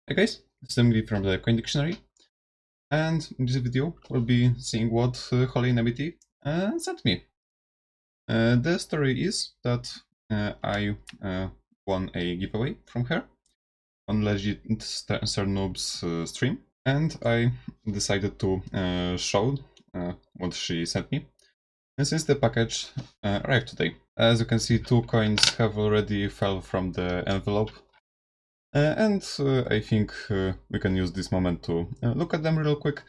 Hey guys, this is Nabity from the Coin Dictionary, and in this video we'll be seeing what Holly Nabity sent me. The story is that I won a giveaway from her on Legit Noob's stream, and I decided to show what she sent me. And since the package arrived today, as you can see, 2 coins have already fell from the envelope. And I think we can use this moment to look at them real quick.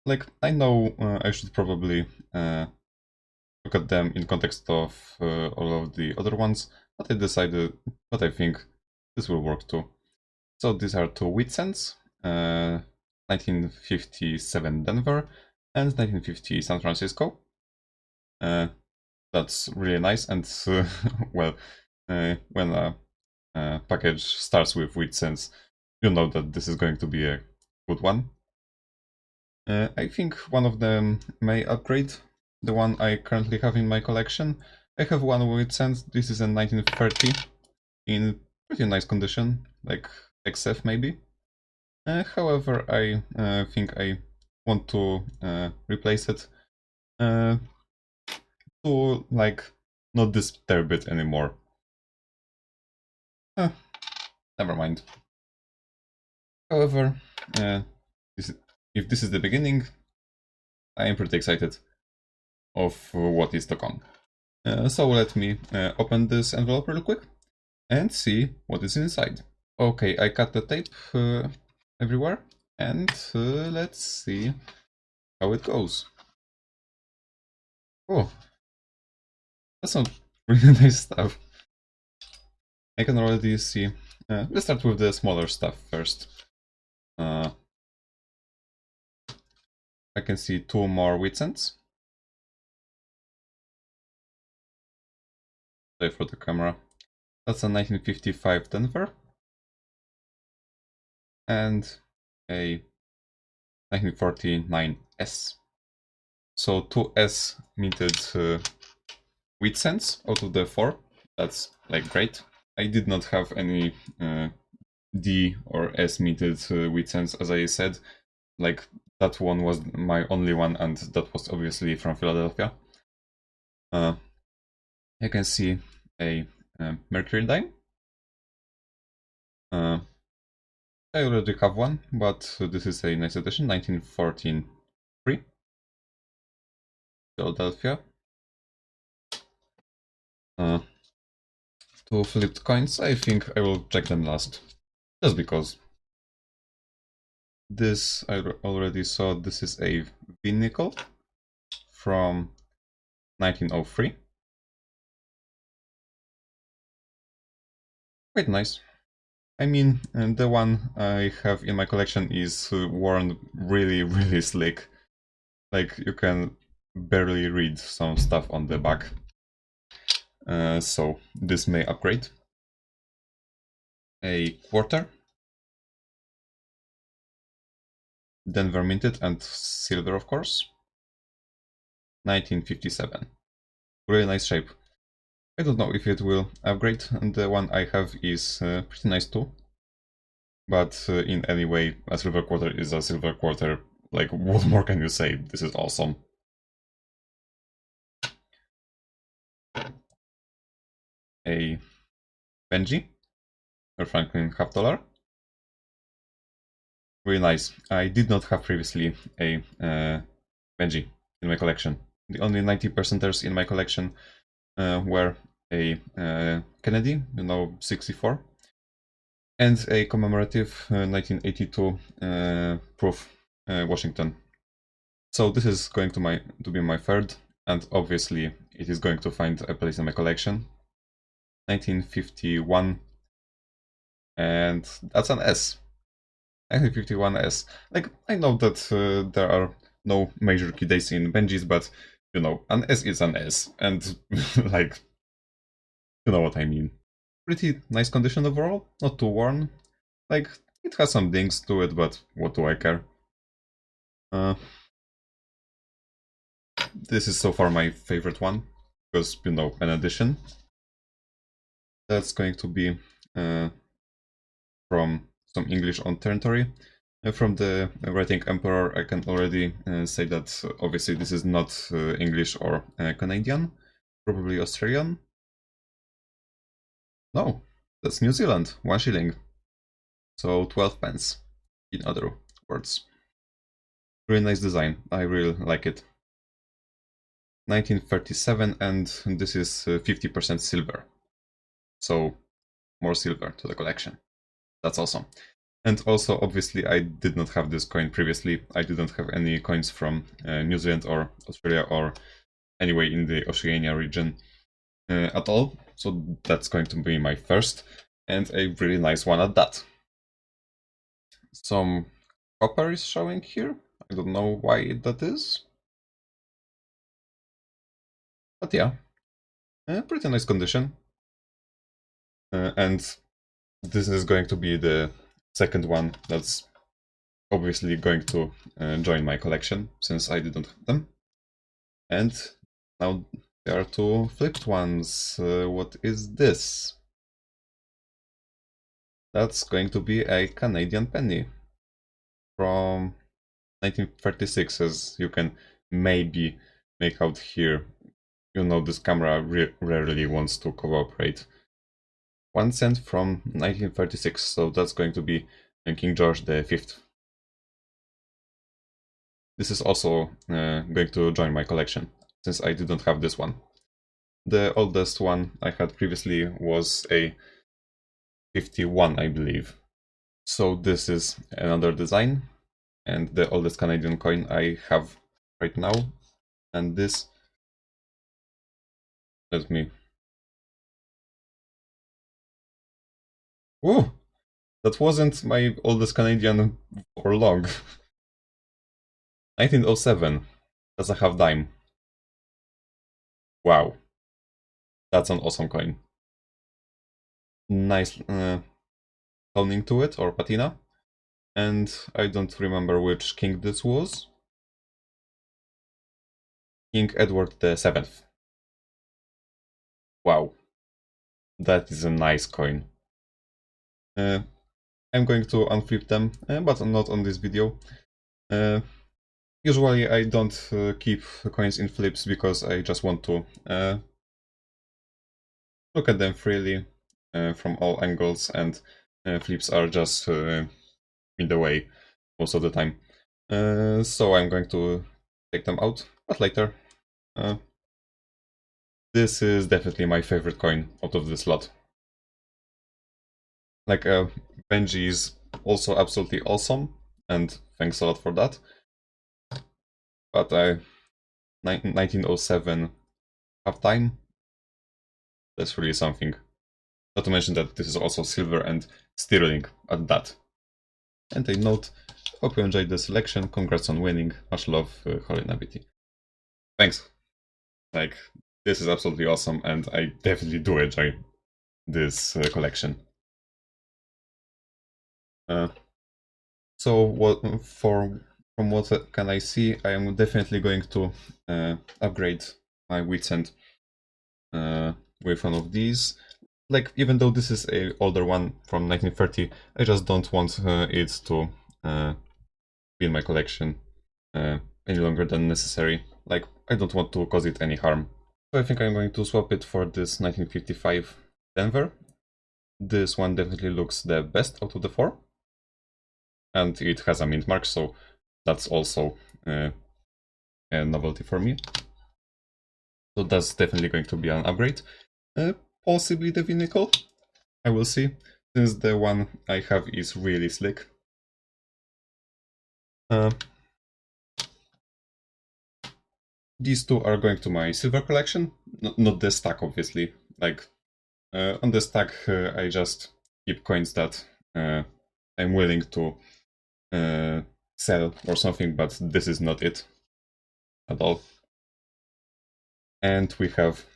Like, I know I should probably look at them in context of all of the other ones, but I decided, but I think this will work too. So these are 2 wheat cents, 1957 Denver and 1950 San Francisco. That's really nice, and well, when a package starts with wheat cents, you know that this is going to be a good one. I think one of them may upgrade the one I currently have in my collection. I have one wheat cents. This is a 1930 in pretty nice condition, like XF maybe. However, I think I want to replace it to like not disturb it anymore. Never mind. However, if this is the beginning, I am pretty excited of what is to come. So let me open this envelope real quick and see what is inside. Okay, I cut the tape everywhere, and let's see how it goes. Oh, that's some really nice stuff. I can already see. Let's start with the smaller stuff first. I can see 2 more wheat cents. Play for the camera. That's a 1955 Denver and a 1949 S. So 2 S minted wheat cents out of the 4. That's like great. I did not have any D or S minted wheat cents, as I said. Like, that one was my only one, and that was obviously from Philadelphia. I can see a Mercury dime. I already have one, but this is a nice edition, 1914 free. Philadelphia. 2 flipped coins. I think I will check them last, just because. This I already saw. This is a V-nickel from 1903. Quite nice. I mean, the one I have in my collection is worn really slick. Like, you can barely read some stuff on the back. So this may upgrade. A quarter. Denver minted and silver, of course. 1957. Really nice shape. I don't know if it will upgrade, and the one I have is pretty nice too. But in any way, a silver quarter is a silver quarter. Like, what more can you say? This is awesome. A Benji, or Franklin $50. Really nice. I did not have previously a Benji in my collection. The only 90%ers in my collection were a Kennedy, 64, and a commemorative 1982 proof Washington. So this is going to be my third, and obviously it is going to find a place in my collection. 1951, and that's an S. 1951 S. Like, I know that there are no major key dates in Benjis, but an S is an S, and like, you know what I mean. Pretty nice condition overall, not too worn. Like, it has some dings to it, but what do I care? This is so far my favorite one, because, an addition. That's going to be from some English on territory. From the writing Emperor, I can already say that obviously this is not English or Canadian, probably Australian. No, that's New Zealand, 1 shilling. So 12 pence, in other words. Really nice design, I really like it. 1937, and this is 50% silver. So more silver to the collection. That's awesome. And also, obviously, I did not have this coin previously. I didn't have any coins from New Zealand or Australia or anyway in the Oceania region at all. So that's going to be my first, and a really nice one at that. Some copper is showing here. I don't know why that is. But yeah, pretty nice condition. And this is going to be the second one that's obviously going to join my collection, since I didn't have them. And now there are two flipped ones. What is this? That's going to be a Canadian penny from 1936, as you can maybe make out here. You know, this camera rarely wants to cooperate. 1 cent from 1936, so that's going to be King George V. This is also going to join my collection, since I didn't have this one. The oldest one I had previously was a 51, I believe. So this is another design, and the oldest Canadian coin I have right now. And this, let me... Whoa! That wasn't my oldest Canadian for long. 1907. That's a half dime. Wow. That's an awesome coin. Nice toning to it, or patina. And I don't remember which king this was. King Edward VII. Wow. That is a nice coin. I'm going to unflip them, but not on this video. Usually I don't keep coins in flips because I just want to look at them freely from all angles, and flips are just in the way most of the time. So I'm going to take them out, but later. This is definitely my favorite coin out of this lot. Like, Benji is also absolutely awesome, and thanks a lot for that. But 1907 halftime, that's really something. Not to mention that this is also silver and sterling at that. And a note, hope you enjoyed the selection, congrats on winning, much love, Holy Nabity. Thanks. Like, this is absolutely awesome, and I definitely do enjoy this collection. So from what can I see, I am definitely going to upgrade my Witsend with one of these. Like, even though this is a older one from 1930, I just don't want it to be in my collection any longer than necessary. Like, I don't want to cause it any harm. So I think I'm going to swap it for this 1955 Denver. This one definitely looks the best out of the four. And it has a mint mark, so that's also a novelty for me. So that's definitely going to be an upgrade. Possibly the Pinnacle, I will see, since the one I have is really slick. These two are going to my silver collection, not the stack, obviously. Like, on the stack, I just keep coins that I'm willing to sell or something, but this is not it at all. And we have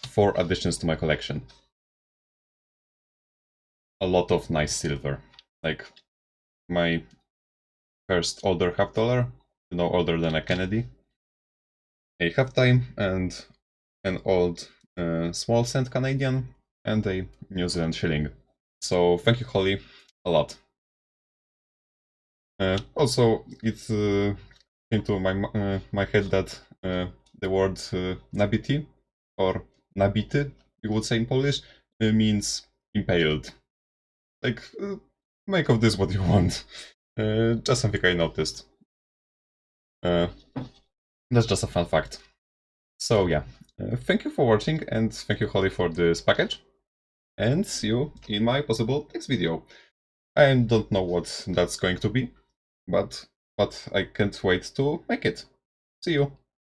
4 additions to my collection. A lot of nice silver. Like, my first older half dollar, no older than a Kennedy, a halftime, and an old small cent Canadian, and a New Zealand shilling. So thank you, Holly, a lot. Also, it came to my head that the word Nabity, or Nabity, you would say in Polish, means impaled. Like, make of this what you want. Just something I noticed. That's just a fun fact. So yeah, thank you for watching, and thank you, Holly, for this package. And see you in my possible next video. I don't know what that's going to be, but I can't wait to make it. See you!